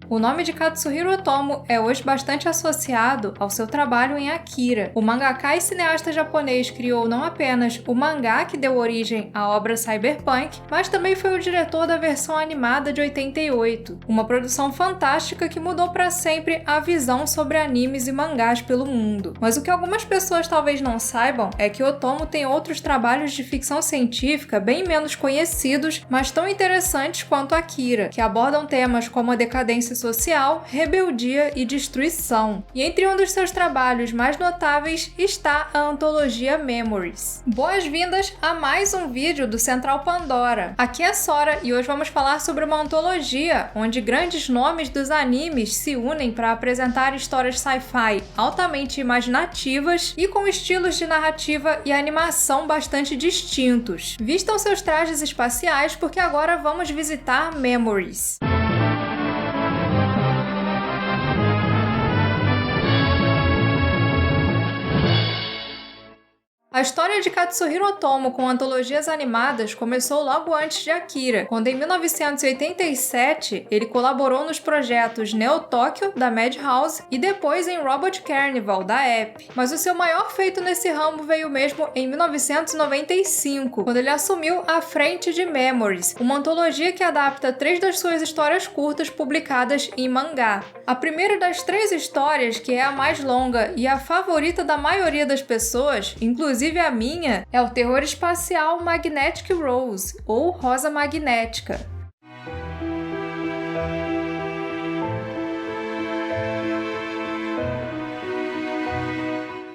O nome de Katsuhiro Otomo é hoje bastante associado ao seu trabalho em Akira. O mangaka e cineasta japonês criou não apenas o mangá que deu origem à obra Cyberpunk, mas também foi o diretor da versão animada de 88, uma produção fantástica que mudou para sempre a visão sobre animes e mangás pelo mundo. Mas o que algumas pessoas talvez não saibam é que Otomo tem outros trabalhos de ficção científica bem menos conhecidos, mas tão interessantes quanto Akira, que abordam temas como a decadência social, rebeldia e destruição. E entre um dos seus trabalhos mais notáveis está a antologia Memories. Boas-vindas a mais um vídeo do Central Pandora. Aqui é Sora e hoje vamos falar sobre uma antologia onde grandes nomes dos animes se unem para apresentar histórias sci-fi altamente imaginativas e com estilos de narrativa e animação bastante distintos. Vistam seus trajes espaciais porque agora vamos visitar Memories. A história de Katsuhiro Otomo com antologias animadas começou logo antes de Akira, quando em 1987 ele colaborou nos projetos Neo Tokyo, da Madhouse, e depois em Robot Carnival, da Ep. Mas o seu maior feito nesse ramo veio mesmo em 1995, quando ele assumiu a frente de Memories, uma antologia que adapta 3 das suas histórias curtas publicadas em mangá. A primeira das 3 histórias, que é a mais longa e a favorita da maioria das pessoas, inclusive a minha, é o terror espacial Magnetic Rose, ou Rosa Magnética.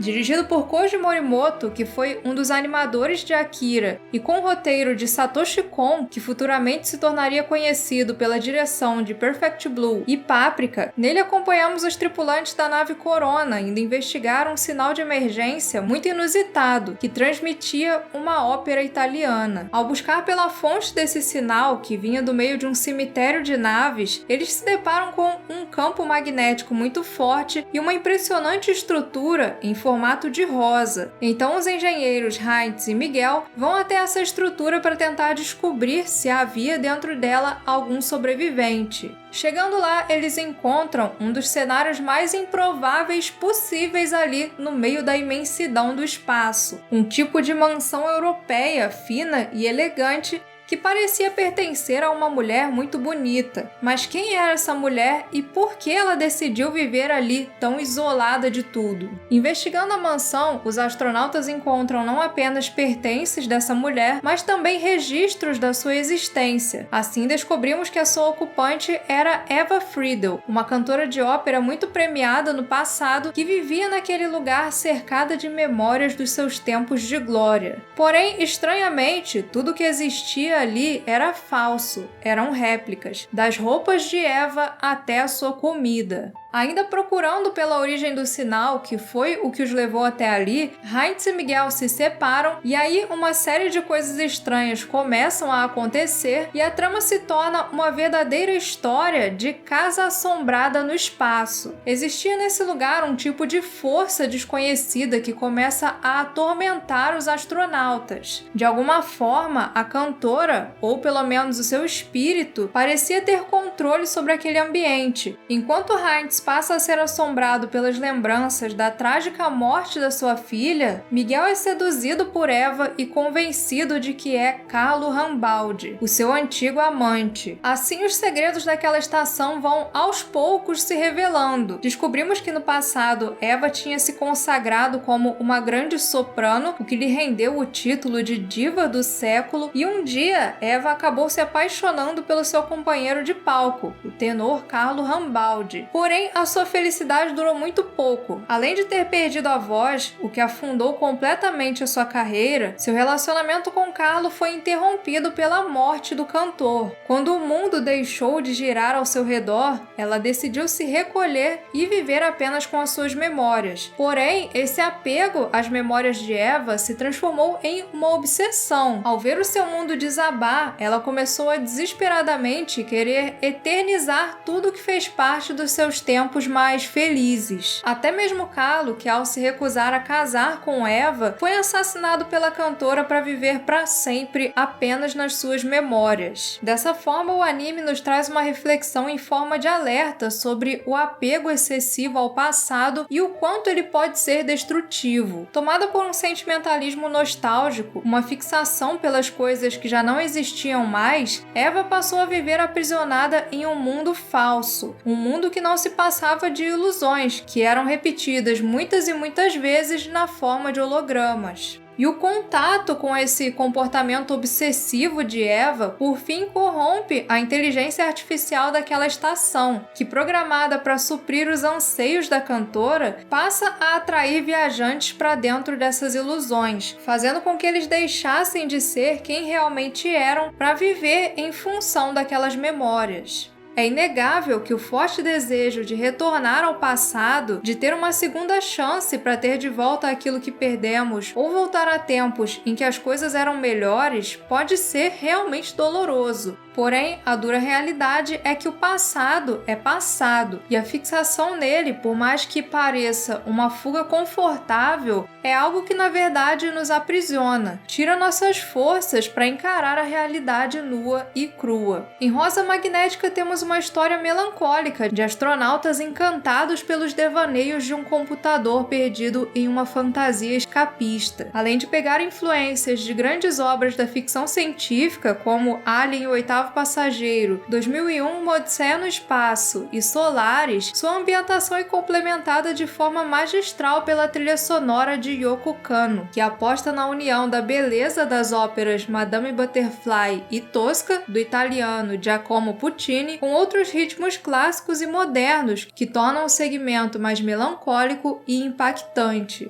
Dirigido por Koji Morimoto, que foi um dos animadores de Akira, e com o roteiro de Satoshi Kon, que futuramente se tornaria conhecido pela direção de Perfect Blue e Paprika, nele acompanhamos os tripulantes da nave Corona indo investigar um sinal de emergência muito inusitado, que transmitia uma ópera italiana. Ao buscar pela fonte desse sinal, que vinha do meio de um cemitério de naves, eles se deparam com um campo magnético muito forte e uma impressionante estrutura em formato de rosa. Então os engenheiros Heinz e Miguel vão até essa estrutura para tentar descobrir se havia dentro dela algum sobrevivente. Chegando lá, eles encontram um dos cenários mais improváveis possíveis ali no meio da imensidão do espaço. Um tipo de mansão europeia, fina e elegante, que parecia pertencer a uma mulher muito bonita. Mas quem era essa mulher e por que ela decidiu viver ali tão isolada de tudo? Investigando a mansão, os astronautas encontram não apenas pertences dessa mulher, mas também registros da sua existência. Assim descobrimos que a sua ocupante era Eva Friedel, uma cantora de ópera muito premiada no passado que vivia naquele lugar cercada de memórias dos seus tempos de glória. Porém, estranhamente, tudo que existia ali era falso, eram réplicas, das roupas de Eva até a sua comida. Ainda procurando pela origem do sinal, que foi o que os levou até ali, Heinz e Miguel se separam e aí uma série de coisas estranhas começam a acontecer e a trama se torna uma verdadeira história de casa assombrada no espaço. Existia nesse lugar um tipo de força desconhecida que começa a atormentar os astronautas. De alguma forma, a cantora, ou pelo menos o seu espírito, parecia ter controle sobre aquele ambiente. Enquanto Heinz passa a ser assombrado pelas lembranças da trágica morte da sua filha, Miguel é seduzido por Eva e convencido de que é Carlo Rambaldi, o seu antigo amante. Assim, os segredos daquela estação vão aos poucos se revelando. Descobrimos que no passado Eva tinha se consagrado como uma grande soprano, o que lhe rendeu o título de diva do século, e um dia Eva acabou se apaixonando pelo seu companheiro de palco, o tenor Carlo Rambaldi. Porém, a sua felicidade durou muito pouco. Além de ter perdido a voz, o que afundou completamente a sua carreira, seu relacionamento com Carlo foi interrompido pela morte do cantor. Quando o mundo deixou de girar ao seu redor, ela decidiu se recolher e viver apenas com as suas memórias. Porém, esse apego às memórias de Eva se transformou em uma obsessão. Ao ver o seu mundo desabar, ela começou a desesperadamente querer eternizar tudo que fez parte dos seus tempos tempos mais felizes. Até mesmo Kahlo, que ao se recusar a casar com Eva, foi assassinado pela cantora para viver para sempre apenas nas suas memórias. Dessa forma, o anime nos traz uma reflexão em forma de alerta sobre o apego excessivo ao passado e o quanto ele pode ser destrutivo. Tomada por um sentimentalismo nostálgico, uma fixação pelas coisas que já não existiam mais, Eva passou a viver aprisionada em um mundo falso, um mundo que não se passava de ilusões, que eram repetidas muitas e muitas vezes na forma de hologramas. E o contato com esse comportamento obsessivo de Eva, por fim, corrompe a inteligência artificial daquela estação, que, programada para suprir os anseios da cantora, passa a atrair viajantes para dentro dessas ilusões, fazendo com que eles deixassem de ser quem realmente eram para viver em função daquelas memórias. É inegável que o forte desejo de retornar ao passado, de ter uma segunda chance para ter de volta aquilo que perdemos ou voltar a tempos em que as coisas eram melhores, pode ser realmente doloroso. Porém, a dura realidade é que o passado é passado e a fixação nele, por mais que pareça uma fuga confortável, é algo que na verdade nos aprisiona, tira nossas forças para encarar a realidade nua e crua. Em Rosa Magnética temos uma história melancólica de astronautas encantados pelos devaneios de um computador perdido em uma fantasia escapista. Além de pegar influências de grandes obras da ficção científica como Alien, o Oitavo Passageiro, 2001, Uma Odisseia no Espaço e Solaris, sua ambientação é complementada de forma magistral pela trilha sonora de Yoko Kanno, que aposta na união da beleza das óperas Madame Butterfly e Tosca, do italiano Giacomo Puccini, com outros ritmos clássicos e modernos que tornam o segmento mais melancólico e impactante.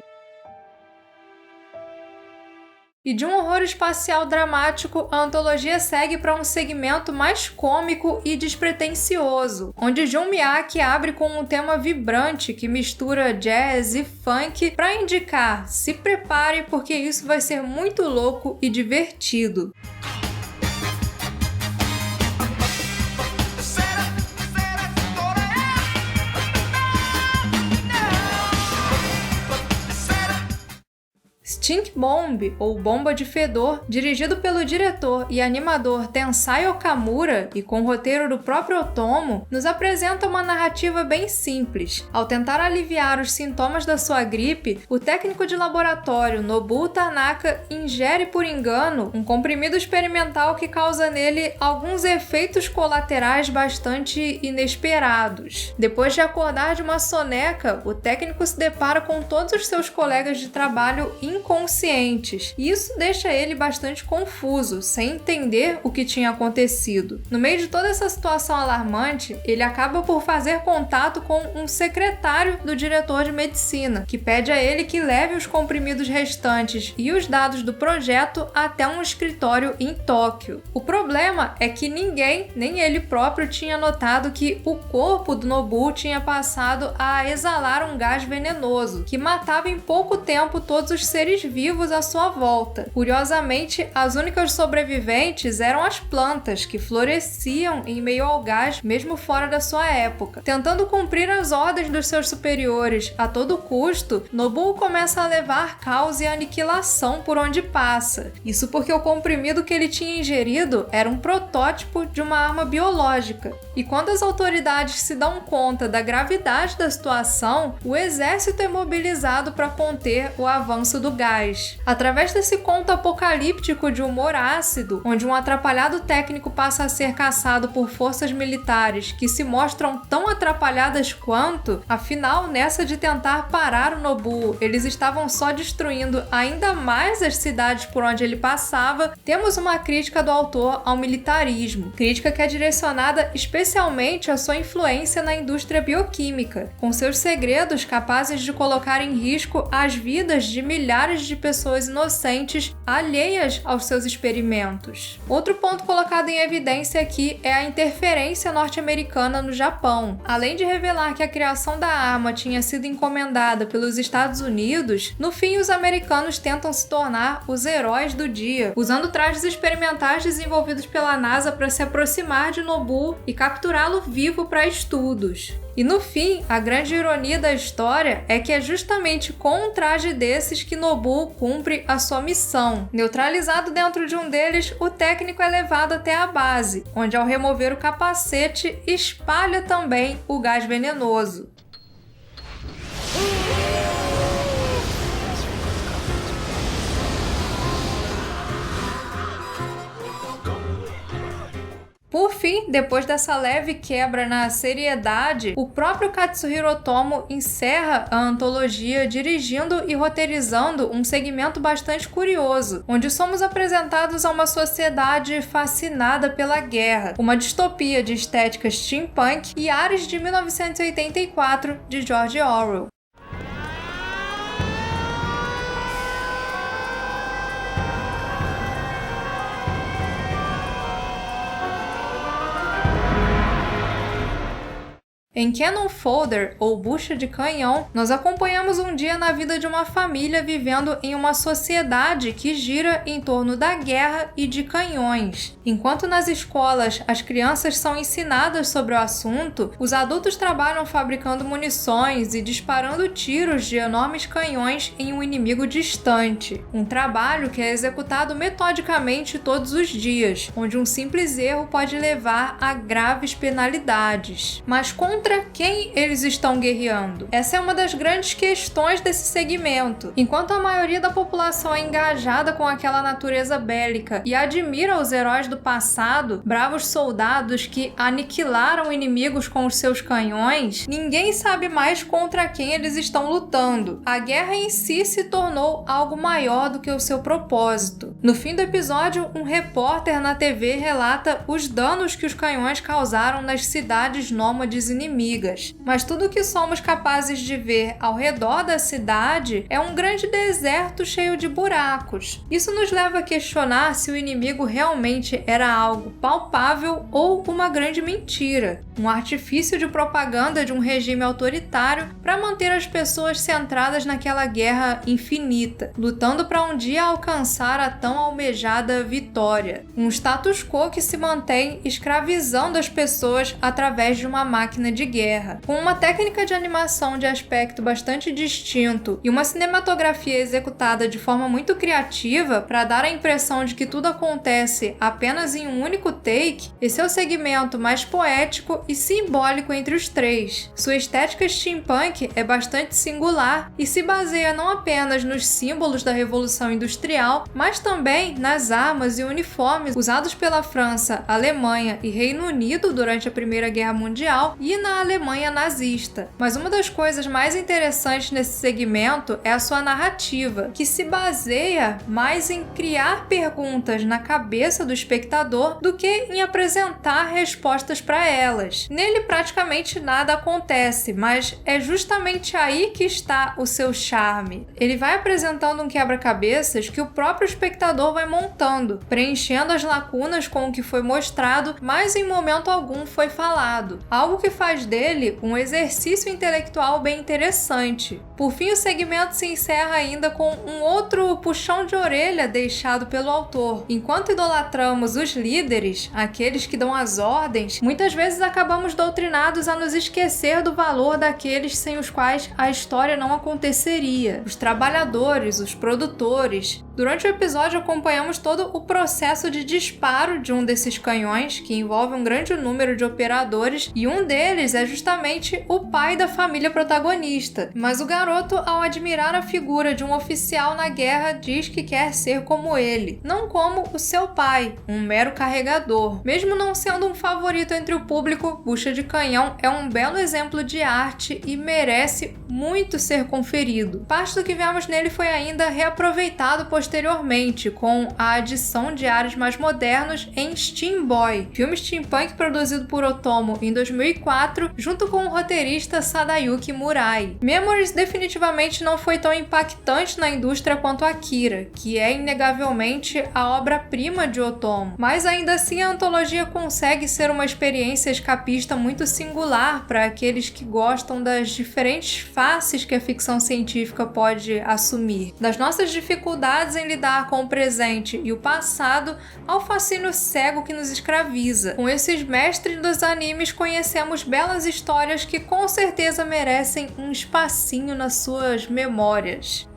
E de um horror espacial dramático, a antologia segue para um segmento mais cômico e despretensioso, onde Jun Miyake abre com um tema vibrante que mistura jazz e funk para indicar: se prepare porque isso vai ser muito louco e divertido. Stink Bomb, ou Bomba de Fedor, dirigido pelo diretor e animador Tensai Okamura e com o roteiro do próprio Otomo, nos apresenta uma narrativa bem simples. Ao tentar aliviar os sintomas da sua gripe, o técnico de laboratório Nobuo Tanaka ingere por engano um comprimido experimental que causa nele alguns efeitos colaterais bastante inesperados. Depois de acordar de uma soneca, o técnico se depara com todos os seus colegas de trabalho inconscientes. E isso deixa ele bastante confuso, sem entender o que tinha acontecido. No meio de toda essa situação alarmante, ele acaba por fazer contato com um secretário do diretor de medicina, que pede a ele que leve os comprimidos restantes e os dados do projeto até um escritório em Tóquio. O problema é que ninguém, nem ele próprio, tinha notado que o corpo do Nobuo tinha passado a exalar um gás venenoso, que matava em pouco tempo todos os seres vivos à sua volta. Curiosamente, as únicas sobreviventes eram as plantas, que floresciam em meio ao gás mesmo fora da sua época. Tentando cumprir as ordens dos seus superiores a todo custo, Nobuo começa a levar caos e aniquilação por onde passa. Isso porque o comprimido que ele tinha ingerido era um protótipo de uma arma biológica. E quando as autoridades se dão conta da gravidade da situação, o exército é mobilizado para conter o avanço do gás. Através desse conto apocalíptico de humor ácido, onde um atrapalhado técnico passa a ser caçado por forças militares que se mostram tão atrapalhadas quanto, afinal, nessa de tentar parar o Nobuo, eles estavam só destruindo ainda mais as cidades por onde ele passava, temos uma crítica do autor ao militarismo, crítica que é direcionada especialmente à sua influência na indústria bioquímica, com seus segredos capazes de colocar em risco as vidas de milhares de pessoas inocentes alheias aos seus experimentos. Outro ponto colocado em evidência aqui é a interferência norte-americana no Japão. Além de revelar que a criação da arma tinha sido encomendada pelos Estados Unidos, no fim os americanos tentam se tornar os heróis do dia, usando trajes experimentais desenvolvidos pela NASA para se aproximar de Nobuo e capturá-lo vivo para estudos. E no fim, a grande ironia da história é que é justamente com um traje desses que Nobu cumpre a sua missão. Neutralizado dentro de um deles, o técnico é levado até a base, onde ao remover o capacete, espalha também o gás venenoso. Por fim, depois dessa leve quebra na seriedade, o próprio Katsuhiro Otomo encerra a antologia dirigindo e roteirizando um segmento bastante curioso, onde somos apresentados a uma sociedade fascinada pela guerra, uma distopia de estética steampunk e ares de 1984 de George Orwell. Em Cannon Fodder, ou Bucha de Canhão, nós acompanhamos um dia na vida de uma família vivendo em uma sociedade que gira em torno da guerra e de canhões. Enquanto nas escolas as crianças são ensinadas sobre o assunto, os adultos trabalham fabricando munições e disparando tiros de enormes canhões em um inimigo distante. Um trabalho que é executado metodicamente todos os dias, onde um simples erro pode levar a graves penalidades. Mas contra quem eles estão guerreando? Essa é uma das grandes questões desse segmento. Enquanto a maioria da população é engajada com aquela natureza bélica e admira os heróis do passado, bravos soldados que aniquilaram inimigos com os seus canhões, ninguém sabe mais contra quem eles estão lutando. A guerra em si se tornou algo maior do que o seu propósito. No fim do episódio, um repórter na TV relata os danos que os canhões causaram nas cidades nômades inimigas. Mas tudo o que somos capazes de ver ao redor da cidade é um grande deserto cheio de buracos. Isso nos leva a questionar se o inimigo realmente era algo palpável ou uma grande mentira, um artifício de propaganda de um regime autoritário para manter as pessoas centradas naquela guerra infinita, lutando para um dia alcançar a tão almejada vitória. Um status quo que se mantém escravizando as pessoas através de uma máquina de guerra. Com uma técnica de animação de aspecto bastante distinto e uma cinematografia executada de forma muito criativa para dar a impressão de que tudo acontece apenas em um único take, esse é o segmento mais poético e simbólico entre os três. Sua estética steampunk é bastante singular e se baseia não apenas nos símbolos da Revolução Industrial, mas também nas armas e uniformes usados pela França, Alemanha e Reino Unido durante a Primeira Guerra Mundial e na Alemanha nazista. Mas uma das coisas mais interessantes nesse segmento é a sua narrativa, que se baseia mais em criar perguntas na cabeça do espectador do que em apresentar respostas para elas. Nele praticamente nada acontece, mas é justamente aí que está o seu charme. Ele vai apresentando um quebra-cabeças que o próprio espectador vai montando, preenchendo as lacunas com o que foi mostrado, mas em momento algum foi falado. Algo que faz dele um exercício intelectual bem interessante. Por fim, o segmento se encerra ainda com um outro puxão de orelha deixado pelo autor. Enquanto idolatramos os líderes, aqueles que dão as ordens, muitas vezes acabamos doutrinados a nos esquecer do valor daqueles sem os quais a história não aconteceria. Os trabalhadores, os produtores. Durante o episódio acompanhamos todo o processo de disparo de um desses canhões, que envolve um grande número de operadores, e um deles é justamente o pai da família protagonista. Mas o garoto, ao admirar a figura de um oficial na guerra, diz que quer ser como ele, não como o seu pai, um mero carregador. Mesmo não sendo um favorito entre o público, Bucha de Canhão é um belo exemplo de arte e merece muito ser conferido. Parte do que vemos nele foi ainda reaproveitado posteriormente, com a adição de ares mais modernos em Steam Boy, filme steampunk produzido por Otomo em 2004, junto com o roteirista Sadayuki Murai. Memories definitivamente não foi tão impactante na indústria quanto Akira, que é inegavelmente a obra-prima de Otomo, mas ainda assim a antologia consegue ser uma experiência escapista muito singular para aqueles que gostam das diferentes faces que a ficção científica pode assumir, das nossas dificuldades dificuldades em lidar com o presente e o passado ao fascínio cego que nos escraviza. Com esses mestres dos animes, conhecemos belas histórias que com certeza merecem um espacinho nas suas memórias.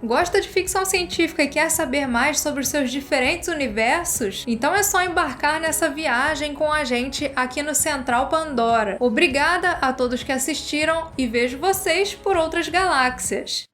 Gosta de ficção científica e quer saber mais sobre os seus diferentes universos? Então é só embarcar nessa viagem com a gente aqui no Central Pandora. Obrigada a todos que assistiram e vejo vocês por outras galáxias!